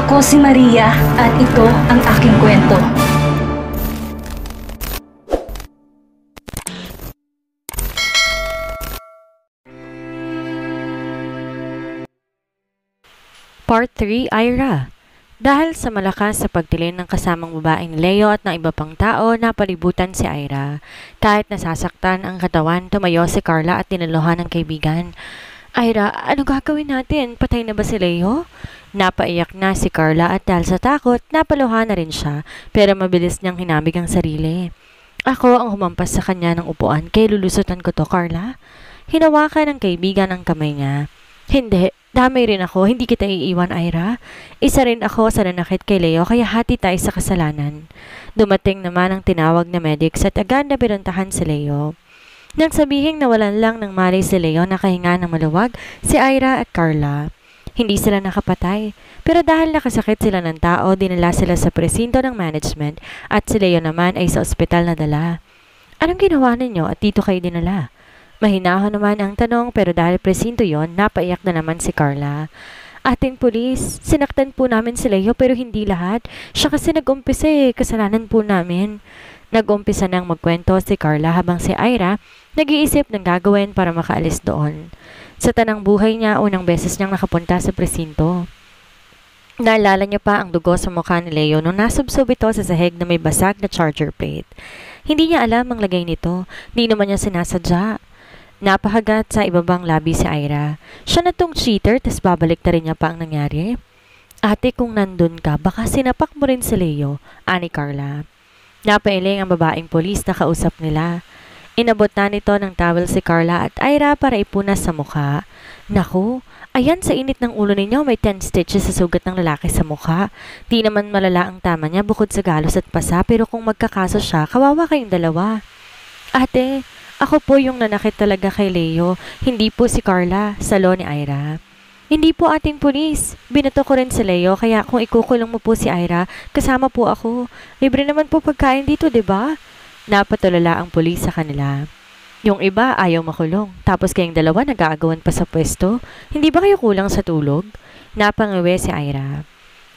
Ako si Maria at ito ang aking kwento. Part 3, Ira. Dahil sa malakas sa pagtilin ng kasamang babaeng Leo at ng iba pang tao, napalibutan si Ira. Kahit nasasaktan ang katawan, tumayo si Carla at tinaluhan ng kaibigan. Ira, ano gagawin natin? Patay na ba si Leo? Napaiyak na si Carla at dahil sa takot, napaluhan na rin siya, pero mabilis niyang hinamig ang sarili. Ako ang humampas sa kanya ng upuan, kaya lulusutan ko to, Carla. Hinawakan ng kaibigan ang kamay niya. Hindi, damay rin ako, hindi kita iiwan, Ira. Isa rin ako sa nanakit kay Leo, kaya hati tayo sa kasalanan. Dumating naman ang tinawag na medics at agad na binuntahan si Leo. Nang sabihing nawalan lang ng malay si Leo, nakahinga ng maluwag si Ira at Carla. Hindi sila nakapatay, pero dahil nakasakit sila ng tao, dinala sila sa presinto ng management at si Leo naman ay sa ospital na dala. Anong ginawa ninyo at dito kayo dinala? Mahinahon naman ang tanong pero dahil presinto yon, napaiyak na naman si Carla. Ating pulis, sinaktan po namin si Leo pero hindi lahat. Siya kasi nag-umpisa kasalanan po namin. Nag-umpisa nang magkwento si Carla habang si Ira nag-iisip ng gagawin para makaalis doon. Sa tanang buhay niya, unang beses niyang nakapunta sa presinto. Naalala niya pa ang dugo sa mukha ni Leo nung nasubsob ito sa sahig na may basag na charger plate. Hindi niya alam ang lagay nito, hindi naman niya sinasadya. Napahagat sa ibabang labi si Ira. Siya na tong cheater, tas babalik na rin niya pa ang nangyari. Ate, kung nandun ka, baka sinapak mo rin si Leo, ani Carla. Napailing ang babaeng polis na kausap nila. Inabot na nito ng towel si Carla at Ira para ipunas sa mukha. Naku, ayan sa init ng ulo ninyo may 10 stitches sa sugat ng lalaki sa mukha. Di naman malala ang tama niya bukod sa galos at pasa pero kung magkakaso siya, kawawa kayong dalawa. Ate, ako po yung nanakit talaga kay Leo, hindi po si Carla, salo ni Ira. Hindi po ating pulis. Binato ko rin si Leo kaya kung ikukulong mo po si Ira, kasama po ako. Libre naman po pagkain dito, 'di ba? Napatulala ang pulis sa kanila. Yung iba ayaw makulong, tapos kayong dalawa nag-aagawan pa sa pwesto. Hindi ba kayo kulang sa tulog? Napangiwi si Ira.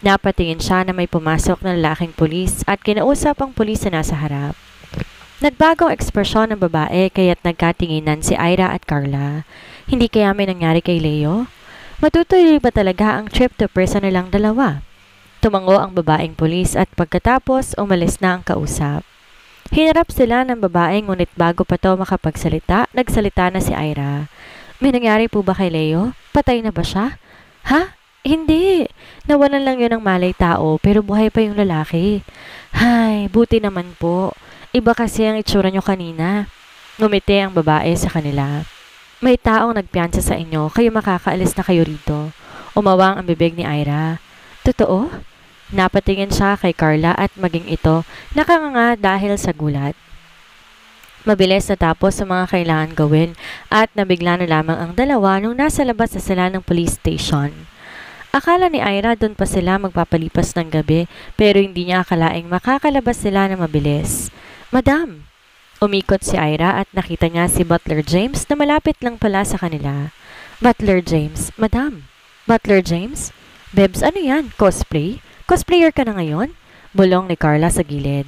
Napatingin siya na may pumasok na lalaking pulis at kinausap ang pulis na nasa harap. Nagbago ang ekspresyon ng babae kaya't nagkatinginan si Ira at Carla. Hindi kaya may nangyari kay Leo? Matutuloy ba talaga ang trip to prison nilang dalawa? Tumango ang babaeng pulis at pagkatapos umalis na ang kausap. Hinarap sila ng babae ngunit bago pa to makapagsalita, nagsalita na si Ira. May nangyari po ba kay Leo? Patay na ba siya? Ha? Hindi. Nawalan lang yun ng malay tao pero buhay pa yung lalaki. Hay, buti naman po. Iba kasi ang itsura nyo kanina. Ngumiti ang babae sa kanila. May taong nagpiyansa sa inyo, kayo makakaalis na kayo rito. Umawang ang bibig ni Ira. Totoo? Napatingin siya kay Carla at maging ito nakanganga dahil sa gulat. Mabilis natapos sa mga kailangan gawin at nabigla na lamang ang dalawa nung nasa labas na sila ng police station. Akala ni Ira doon pa sila magpapalipas ng gabi pero hindi niya akalaing makakalabas sila na mabilis. Madam! Umikot si Ira at nakita niya si Butler James na malapit lang pala sa kanila. Butler James, Madam! Butler James? Bebs, ano yan? Cosplay? Cosplayer ka na ngayon? Bulong ni Carla sa gilid.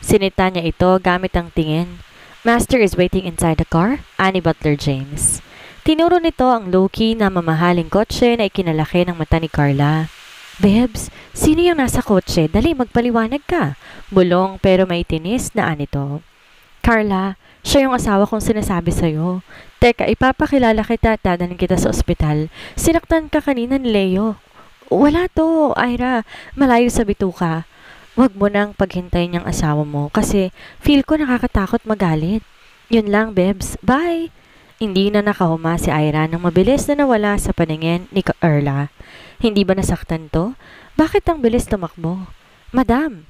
Sinita niya ito gamit ang tingin. Master is waiting inside the car, ani Butler James. Tinuro nito ang low-key na mamahaling kotse na ikinalaki ng mata ni Carla. Bebs, sino yung nasa kotse? Dali, magpaliwanag ka. Bulong pero may tinis na anito. Carla, siya yung asawa kong sinasabi sa'yo. Teka, ipapakilala kita at dadalhin kita sa ospital. Sinaktan ka kanina ni Leo. Wala to, Ira. Malayo sa bituka. Huwag mo nang paghintayin yung asawa mo kasi feel ko nakakatakot magalit. Yun lang, Bebs. Bye! Hindi na nakahuma si Ira nang mabilis na nawala sa paningin ni Carla. Hindi ba nasaktan to? Bakit ang bilis tumakbo? Madam!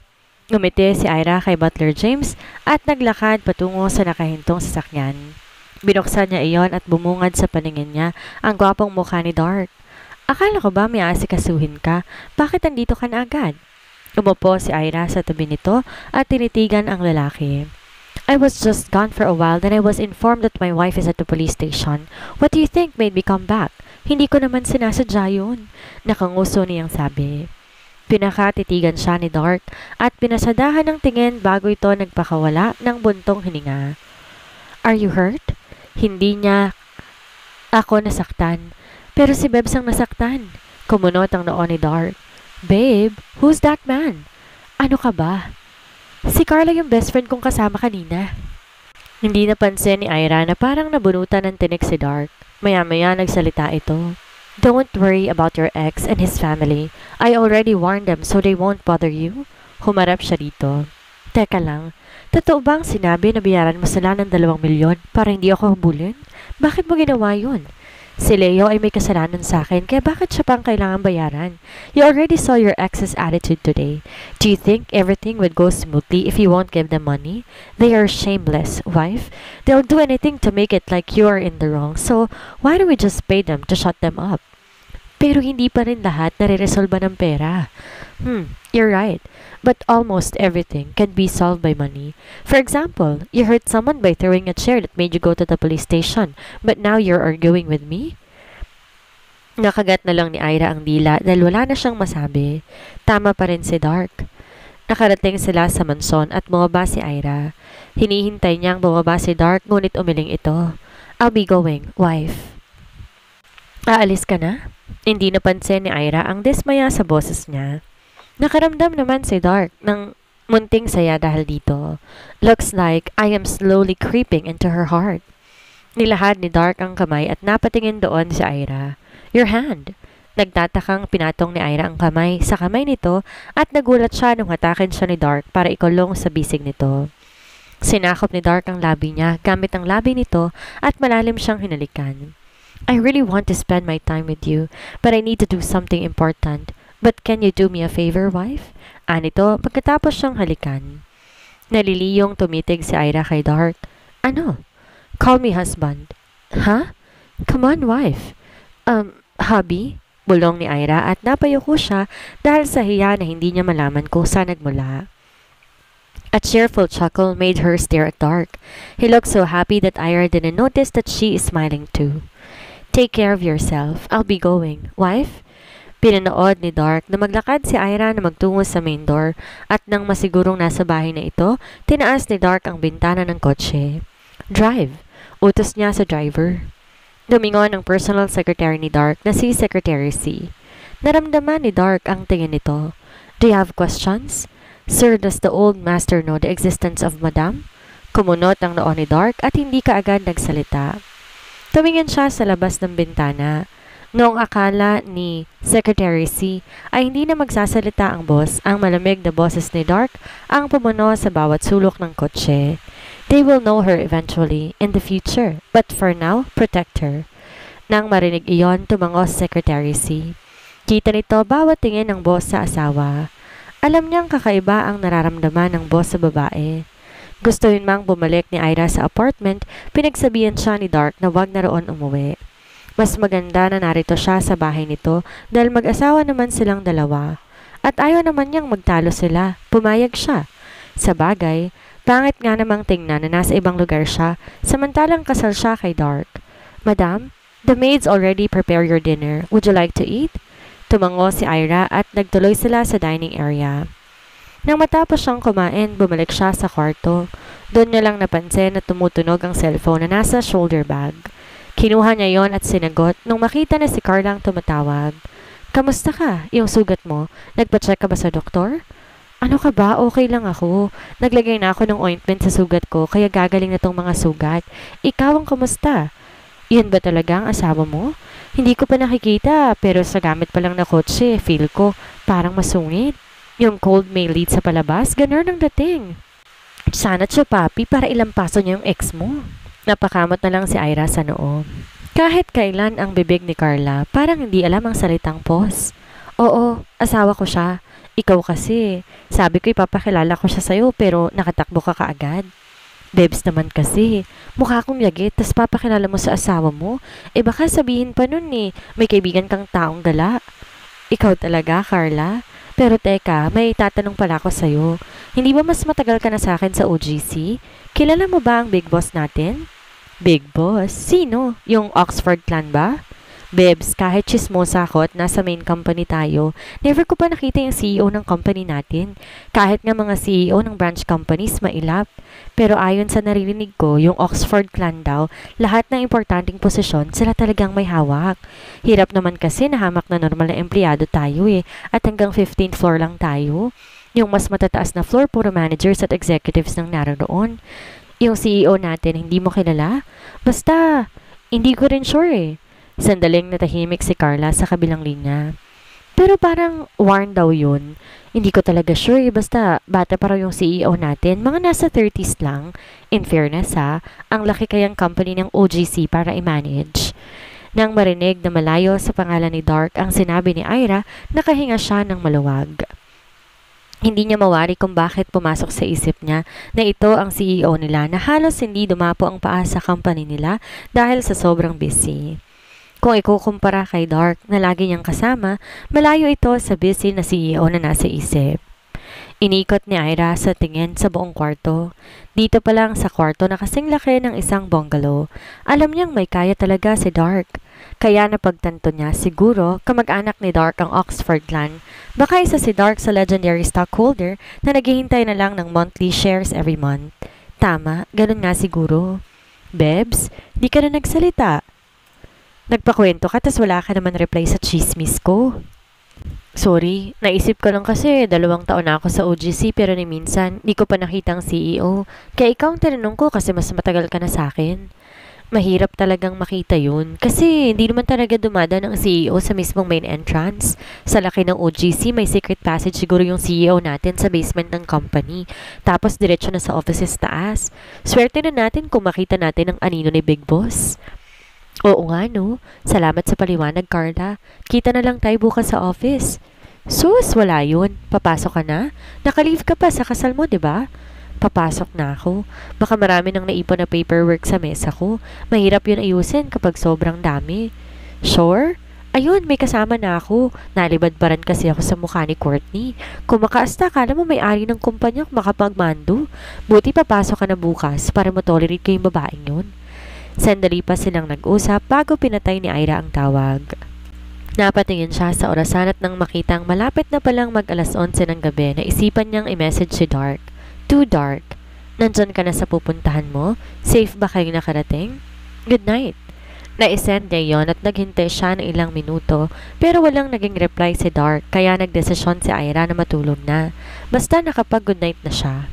Ngumiti si Ira kay Butler James at naglakad patungo sa nakahintong sasakyan. Binuksan niya iyon at bumungad sa paningin niya ang gwapong mukha ni Dark. Akala ko ba may asikasuhin ka? Bakit andito ka na agad? Umupo si Ira sa tabi nito at tinitigan ang lalaki. I was just gone for a while, then I was informed that my wife is at the police station. What do you think made me come back? Hindi ko naman sinasadya yun. Nakanguso niyang sabi. Pinakatitigan siya ni Dark at pinasadahan ng tingin bago ito nagpakawala ng buntong hininga. Are you hurt? Hindi niya ako nasaktan. Pero si Bebs ang nasaktan. Kumunot ang noo ni Dark. Babe, who's that man? Ano ka ba? Si Carla yung best friend kong kasama kanina. Hindi napansin ni Ira na parang nabunutan ng tinik si Dark. Maya-maya nagsalita ito. Don't worry about your ex and his family. I already warned them so they won't bother you. Humarap siya dito. Teka lang, totoo bang sinabi na bayaran mo sila ng 2 milyon para hindi ako habulin? Bakit mo ginawa yun? Si Leo ay may kasalanan sa akin kaya bakit siya pang kailangan bayaran? You already saw your ex's attitude today. Do you think everything would go smoothly if you won't give them money? They are shameless, wife. They'll do anything to make it like you are in the wrong. So, why don't we just pay them to shut them up? Pero hindi pa rin lahat nare-resolba ng pera. You're right. But almost everything can be solved by money. For example, you hurt someone by throwing a chair that made you go to the police station, but now you're arguing with me? Nakagat na lang ni Ira ang dila dahil wala na siyang masabi. Tama pa rin si Dark. Nakarating sila sa mansyon at bumaba si Ira. Hinihintay niyang bumaba si Dark ngunit umiling ito. I'll be going, wife. Aalis ka na? Hindi napansin ni Ira ang dismaya sa boses niya. Nakaramdam naman si Dark ng munting saya dahil dito. Looks like I am slowly creeping into her heart. Nilahad ni Dark ang kamay at napatingin doon si Ira. Your hand. Nagtatakang pinatong ni Ira ang kamay sa kamay nito at nagulat siya nung hatakin siya ni Dark para ikulong sa bisig nito. Sinakop ni Dark ang labi niya gamit ang labi nito at malalim siyang hinalikan. I really want to spend my time with you, but I need to do something important. But can you do me a favor, wife? Anito, pagkatapos siyang halikan. Naliliyong tumitig si Ira kay Dark. Ano? Call me husband. Huh? Come on, wife. Hubby? Bulong ni Ira at napayuko siya dahil sa hiya na hindi niya malaman kung saan nagmula. A cheerful chuckle made her stare at Dark. He looked so happy that Ira didn't notice that she is smiling too. Take care of yourself. I'll be going. Wife? Pinanood ni Dark na maglakad si Ira na magtungo sa main door at nang masigurong nasa bahay na ito, tinaas ni Dark ang bintana ng kotse. Drive. Utos niya sa driver. Dumingon ang personal secretary ni Dark na si Secretary C. Naramdaman ni Dark ang tingin nito. Do you have questions? Sir, does the old master know the existence of Madam? Kumunot ang noo ni Dark at hindi kaagad nagsalita. Tumingin siya sa labas ng bintana. Noong akala ni Secretary C ay hindi na magsasalita ang boss, ang malamig na boses ni Dark ang pumuno sa bawat sulok ng kotse. They will know her eventually, in the future, but for now, protect her. Nang marinig iyon, tumango si Secretary C. Kita nito bawat tingin ng boss sa asawa. Alam niyang kakaiba ang nararamdaman ng boss sa babae. Gusto yun mang bumalik ni Ira sa apartment, pinagsabihan siya ni Dark na wag na roon umuwi. Mas maganda na narito siya sa bahay nito dahil mag-asawa naman silang dalawa. At ayaw naman niyang magtalo sila. Pumayag siya. Sa bagay, pangit nga namang tingnan na nasa ibang lugar siya samantalang kasal siya kay Dark. Madam, the maids already prepare your dinner. Would you like to eat? Tumango si Ira at nagtuloy sila sa dining area. Nang matapos siyang kumain, bumalik siya sa kwarto. Doon niya lang napansin na tumutunog ang cellphone na nasa shoulder bag. Kinuha niya yon at sinagot nung makita na si Carla ang tumatawag. Kamusta ka? Yung sugat mo? Nagpa-check ka ba sa doktor? Ano ka ba? Okay lang ako. Naglagay na ako ng ointment sa sugat ko kaya gagaling na tong mga sugat. Ikaw ang kamusta? Yun ba talaga ang asawa mo? Hindi ko pa nakikita pero sa gamit pa lang na kotse, feel ko parang masungit. Yung cold may lead sa palabas, ganun ang dating. Sana siya papi para ilampaso niya yung ex mo. Napakamot na lang si Ira sa noo. Kahit kailan ang bibig ni Carla, parang hindi alam ang salitang pause. Oo, asawa ko siya. Ikaw kasi. Sabi ko ipapakilala ko siya sa'yo pero nakatakbo ka kaagad. Bebs naman kasi. Mukha akong yagit tas papakilala mo sa asawa mo. Eh baka sabihin pa nun may kaibigan kang taong gala. Ikaw talaga, Carla? Pero teka, may tatanong pala ako sa'yo. Hindi ba mas matagal ka na sa akin sa OGC? Kilala mo ba ang big boss natin? Big boss? Sino? Yung Oxford clan ba? Bebs, kahit chismosa ako at nasa main company tayo, never ko pa nakita yung CEO ng company natin. Kahit nga mga CEO ng branch companies mailap. Pero ayon sa naririnig ko, yung Oxford clan daw, lahat ng importanteng posisyon sila talagang may hawak. Hirap naman kasi nahamak na normal na empleyado tayo at hanggang 15th floor lang tayo. Yung mas matataas na floor, puro managers at executives nang naroon. Yung CEO natin, hindi mo kilala? Basta, hindi ko rin sure. Sandaling natahimik si Carla sa kabilang linya. Pero parang Warren daw yun. Hindi ko talaga sure, basta bata pa raw yung CEO natin, mga nasa 30s lang. In fairness ang laki kayang company ng OGC para i-manage. Nang marinig na malayo sa pangalan ni Dark ang sinabi ni Ira, nakahinga siya ng maluwag. Hindi niya mawari kung bakit pumasok sa isip niya na ito ang CEO nila na halos hindi dumapo ang paa sa company nila dahil sa sobrang busy. Kung ikukumpara kay Dark na lagi niyang kasama, malayo ito sa busy na CEO na nasa isip. Inikot ni Ira sa tingin sa buong kwarto. Dito pa lang sa kwarto na kasing laki ng isang bungalow. Alam niyang may kaya talaga si Dark. Kaya napagtanto niya siguro kamag-anak ni Dark ang Oxford clan. Baka isa si Dark sa legendary stockholder na naghihintay na lang ng monthly shares every month. Tama, ganun nga siguro. Bebs, di ka na nagsalita. Nagpakwento ka tas wala ka naman reply sa chismis ko. Sorry, naisip ko lang kasi 2 taon na ako sa OGC pero ni minsan di ko pa nakita ang CEO. Kaya ikaw ang tinanong ko kasi mas matagal ka na sa akin. Mahirap talagang makita yun kasi hindi naman talaga dumadaan ang CEO sa mismong main entrance. Sa laki ng OGC may secret passage siguro yung CEO natin sa basement ng company. Tapos diretso na sa offices taas. Swerte na natin kung makita natin ang anino ni Big Boss. Oo nga no. Salamat sa paliwanag, Carla. Kita na lang tayo bukas sa office. Sus, wala yun. Papasok ka na? Naka-leave ka pa sa kasal mo, di ba? Papasok na ako. Baka marami nang naipon na paperwork sa mesa ko. Mahirap yun ayusin kapag sobrang dami. Sure? Ayun, may kasama na ako. Nalibadbaran kasi ako sa mukha ni Courtney. Kung makaasta, kala mo may-ari ng kumpanya kung makapagmando. Buti papasok ka na bukas para mo-tolerate ko yung babaeng yun. Sandali pa silang nag-usap bago pinatay ni Ira ang tawag. Napatingin siya sa orasan at nang makitang malapit na palang mag-alas 11 ng gabi, naisipan niyang i-message si Dark. Too Dark. Nandyan ka na sa pupuntahan mo? Safe ba kayong nakarating? Good night. Na-send niya yon at naghintay siya ng ilang minuto pero walang naging reply si Dark kaya nagdesisyon si Ira na matulog na. Basta nakapag-good night na siya.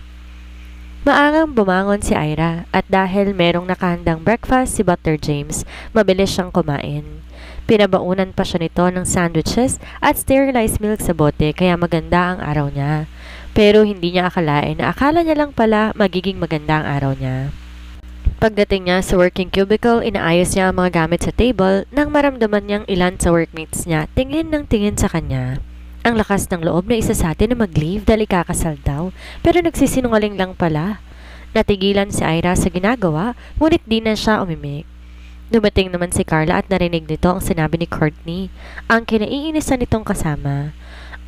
Maagang bumangon si Ira at dahil merong nakahandang breakfast si Butler James, mabilis siyang kumain. Pinabaunan pa siya nito ng sandwiches at sterilized milk sa bote kaya maganda ang araw niya. Pero hindi niya akalain na akala niya lang pala magiging maganda ang araw niya. Pagdating niya sa working cubicle, inaayos niya ang mga gamit sa table nang maramdaman niyang ilan sa workmates niya tingin ng tingin sa kanya. Ang lakas ng loob na isa sa atin na mag-leave dahil kakasal daw, pero nagsisinungaling lang pala. Natigilan si Ira sa ginagawa, ngunit di na siya umimik. Dumating naman si Carla at narinig nito ang sinabi ni Courtney, ang kinaiinisan nitong kasama.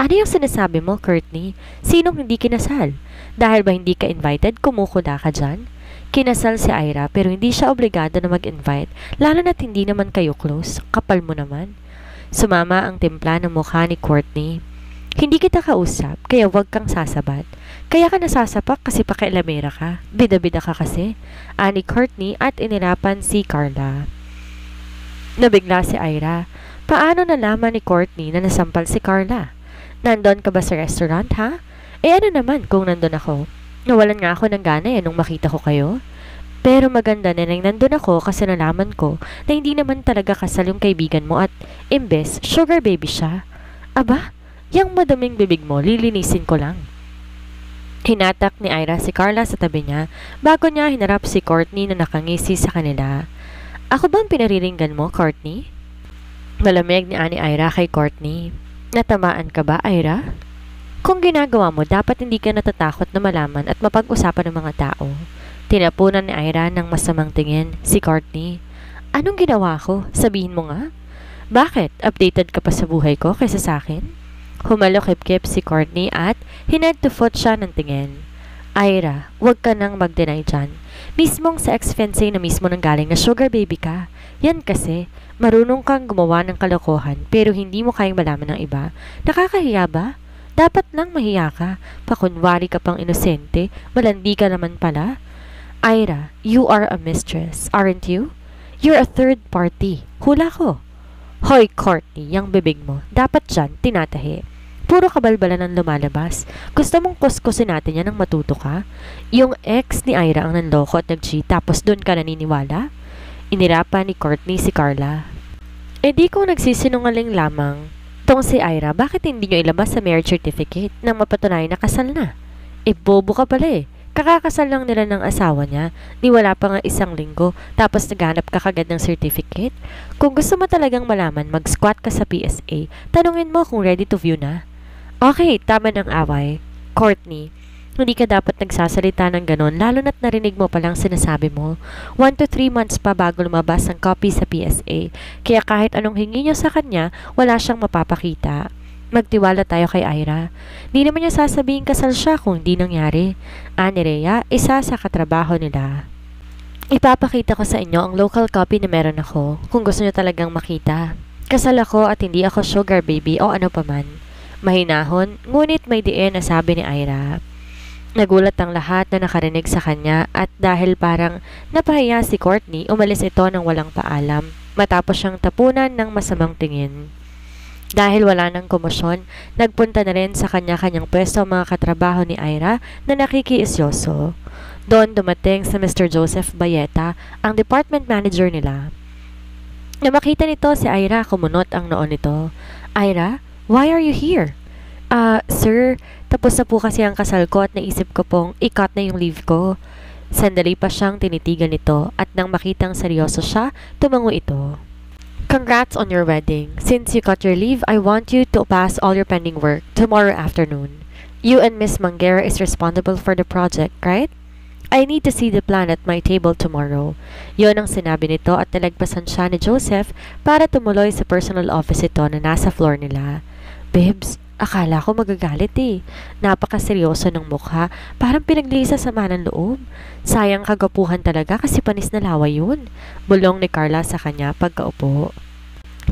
Ano yung sinasabi mo, Courtney? Sinong hindi kinasal? Dahil ba hindi ka invited, kumukuda ka dyan? Kinasal si Ira pero hindi siya obligado na mag-invite, lalo na't hindi naman kayo close. Kapal mo naman. Sumama ang timpla ng mukha ni Courtney. Hindi kita kausap, kaya wag kang sasabat. Kaya ka nasasapak kasi pakialamera ka. Bida-bida ka kasi. Ani Courtney at inirapan si Carla. Nabigla si Ira. Paano nalaman ni Courtney na nasampal si Carla? Nandun ka ba sa restaurant, ha? Ano naman kung nandun ako? Nawalan nga ako ng gana nung makita ko kayo. Pero maganda na nang nandun ako kasi nalaman ko na hindi naman talaga kasal yung kaibigan mo at imbes, sugar baby siya. Aba, yung madaming bibig mo, lilinisin ko lang. Hinatak ni Ira si Carla sa tabi niya bago niya hinarap si Courtney na nakangisi sa kanila. Ako bang pinariringgan mo, Courtney? Malamig ni Ira kay Courtney. Natamaan ka ba, Ira? Kung ginagawa mo, dapat hindi ka natatakot na malaman at mapag-usapan ng mga tao. Tinapunan ni Ira ng masamang tingin si Courtney. Anong ginawa ko? Sabihin mo nga. Bakit? Updated ka pa sa buhay ko kaysa sa akin? Humalokip-kip si Courtney at hined to foot siya ng tingin. Ira, huwag ka nang mag-deny dyan. Mismong sa ex-fiancé na mismo nang galing na sugar baby ka. Yan kasi, marunong kang gumawa ng kalokohan pero hindi mo kayang malaman ng iba. Nakakahiya ba? Dapat lang mahiya ka. Pakunwari ka pang inosente, malandi ka naman pala. Ira, you are a mistress, aren't you? You're a third party. Hula ko. Hoy, Courtney, yung bibig mo. Dapat dyan, tinatahi. Puro kabalbala ng lumalabas. Gusto mong kuskusin natin yan ng matuto ka? Yung ex ni Ira ang nanloko at nag-cheat tapos doon ka naniniwala? Inirapan ni Courtney si Carla. E di kung nagsisinungaling lamang, tong si Ira, bakit hindi nyo ilabas sa marriage certificate nang mapatunayan na kasal na? E bobo ka pala eh. Kakakasal lang nila ng asawa niya, ni wala pa nga 1 linggo, tapos naghanap ka kagad ng certificate? Kung gusto mo talagang malaman, mag-squat ka sa PSA, tanungin mo kung ready to view na. Okay, tama ng away. Courtney, hindi ka dapat nagsasalita ng ganon, lalo na't narinig mo palang sinasabi mo. 1 to 3 months pa bago lumabas ang copy sa PSA, kaya kahit anong hingi niyo sa kanya, wala siyang mapapakita. Magtiwala tayo kay Ira. Di naman niya sasabihin kasal siya kung di nangyari. Ni Rhea, isa sa katrabaho nila. Ipapakita ko sa inyo ang local copy na meron ako, kung gusto niyo talagang makita. Kasal ako at hindi ako sugar baby o ano paman. Mahinahon, ngunit may diin na sabi ni Ira. Nagulat ang lahat na nakarinig sa kanya at dahil parang napahiya si Courtney, umalis ito ng walang paalam matapos siyang tapunan ng masamang tingin. Dahil wala ng komosyon, nagpunta na rin sa kanya-kanyang pwesto ang mga katrabaho ni Ira na nakikiisyoso. Doon dumating sa Mr. Joseph Bayeta, ang department manager nila. Na makita nito si Ira, kumunot ang noon nito. Ira, why are you here? Sir, tapos na po kasi ang kasal ko at naisip ko pong i-cut na yung leave ko. Sandali pa siyang tinitigan nito at nang makitang seryoso siya, tumango ito. Congrats on your wedding. Since you got your leave, I want you to pass all your pending work tomorrow afternoon. You and Miss Mangera is responsible for the project, right? I need to see the plan at my table tomorrow. Yon ang sinabi nito at nalagpasan siya ni Joseph para tumuloy sa personal office ito na nasa floor nila. Bibs, akala ko magagalit eh. Napakaseryoso ng mukha, parang pinaglisa sa ng loob. Sayang kagapuhan talaga kasi panis na lawa yun. Bulong ni Carla sa kanya pagkaupo.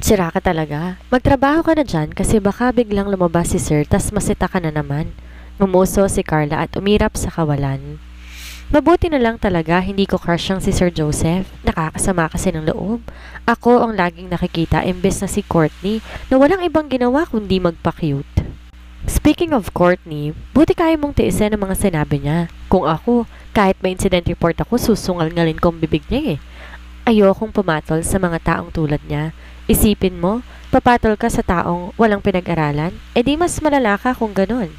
Sira ka talaga. Magtrabaho ka na dyan kasi baka biglang lumabas si Sir tas masita ka na naman. Ngumuso si Carla at umirap sa kawalan. Mabuti na lang talaga hindi ko crush ang si Sir Joseph. Nakakasama kasi ng loob. Ako ang laging nakikita imbes na si Courtney na walang ibang ginawa kundi magpa-cute. Speaking of Courtney, buti kaya mong tiisin ang mga sinabi niya. Kung ako, kahit may incident report ako, susungal-ngalin ko ang bibig niya eh. Ayokong pumatol sa mga taong tulad niya. Isipin mo, papatol ka sa taong walang pinag-aralan, edi mas malala ka kung ganun.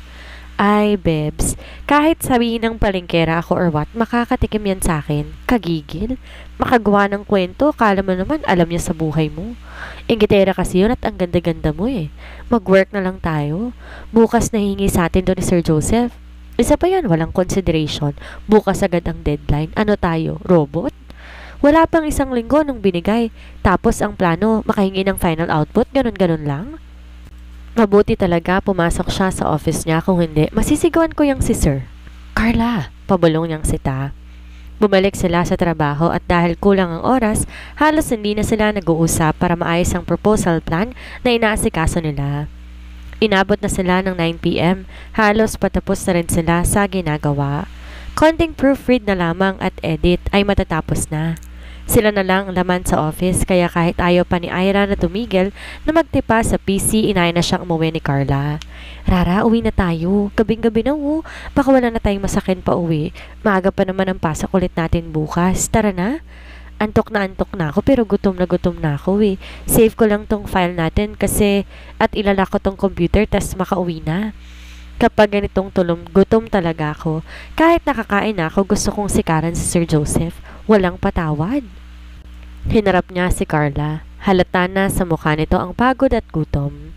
Ay, Bebs, kahit sabihin ng palengkera ako or what, makakatikim yan sa akin. Kagigil. Makagawa ng kwento, kala mo naman alam niya sa buhay mo. Ingitera kasi yun at ang ganda-ganda mo eh. Mag-work na lang tayo. Bukas nahingi sa atin doon ni Sir Joseph. Isa pa yan, walang consideration. Bukas agad ang deadline. Ano tayo, robot? Wala pang 1 linggo nung binigay. Tapos ang plano, makahingi ng final output, ganun-ganun lang. Mabuti talaga pumasok siya sa office niya, kung hindi, masisigawan ko yung si Sir. Carla, pabulong niyang sita. Bumalik sila sa trabaho at dahil kulang ang oras, halos hindi na sila nag-uusap para maayos ang proposal plan na inaasikaso nila. Inabot na sila ng 9 PM, halos patapos na rin sila sa ginagawa. Konting proofread na lamang at edit ay matatapos na. Sila na lang ang laman sa office kaya kahit ayaw pa ni Ira na tumigil na magtipa sa PC, inaya na siyang umuwi ni Carla. Rara, uwi na tayo. Gabing-gabi na baka wala na tayong masakin pa uwi. Maaga pa naman ang pasok ulit natin bukas. Tara na. Antok na ako pero gutom na ako eh. Save ko lang tong file natin kasi at ilalak ko tong computer tas makauwi na. Kapag ganitong tulong, gutom talaga ako. Kahit nakakain na ako, gusto kong sikaran si Sir Joseph. Walang patawad. Hinarap niya si Carla. Halata na sa mukha nito ang pagod at gutom.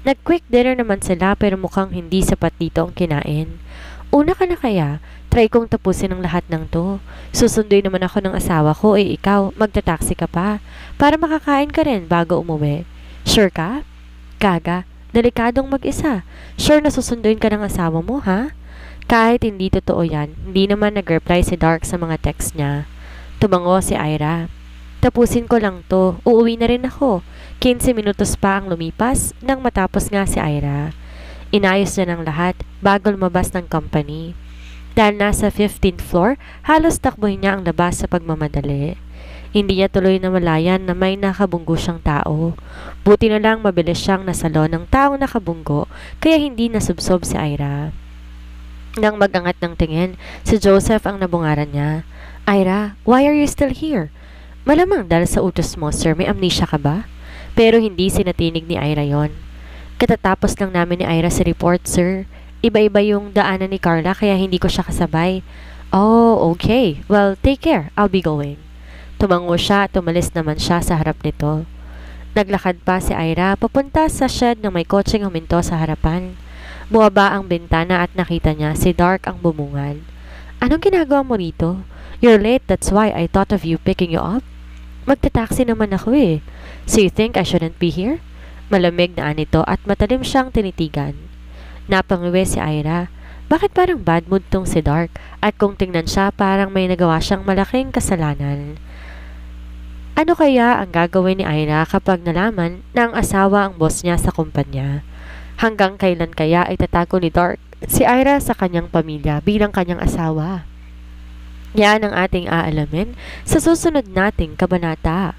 Nag-quick dinner naman sila pero mukhang hindi sapat dito ang kinain. Una ka na kaya? Try kong tapusin ang lahat ng to. Susunduin naman ako ng asawa ko ikaw, magta-taxi ka pa. Para makakain ka rin bago umuwi. Sure ka? Gaga, delikadong mag-isa. Sure na susunduin ka ng asawa mo, ha? Kahit hindi totoo yan, hindi naman nag-reply si Dark sa mga text niya. Tumango si Ira. Tapusin ko lang to, uuwi na rin ako. 15 minutos pa ang lumipas nang matapos nga si Ira. Inayos niya ng lahat bago lumabas ng company. Dahil nasa 15th floor, halos takbuhin niya ang labas sa pagmamadali. Hindi niya tuloy na malayan na may nakabunggo siyang tao. Buti na lang mabilis siyang nasalo ng taong nakabunggo kaya hindi nasubsob si Ira. Nang magangat ng tingin, si Joseph ang nabungaran niya. Ira, why are you still here? Malamang dahil sa utos mo, sir, may amnesia ka ba? Pero hindi sinatinig ni Ira yon. Katatapos lang namin ni Ira sa report, sir. Iba-iba yung daanan ni Carla kaya hindi ko siya kasabay. Oh, okay. Well, take care. I'll be going. Tumango siya at tumalis naman siya sa harap nito. Naglakad pa si Ira papunta sa shed na may kotseng huminto sa harapan. Buwaba ang bintana at nakita niya si Dark ang bumungal. Anong ginagawa mo rito? You're late, that's why I thought of you picking you up. Magta-taxi naman ako eh. So you think I shouldn't be here? Malamig na anito at matalim siyang tinitigan. Napangiwi si Ira. Bakit parang bad mood tong si Dark? At kung tingnan siya parang may nagawa siyang malaking kasalanan. Ano kaya ang gagawin ni Ira kapag nalaman na ang asawa ang boss niya sa kumpanya? Hanggang kailan kaya ay tatago ni Dark si Ira sa kanyang pamilya bilang kanyang asawa? Yan ang ating aalamin sa susunod nating kabanata.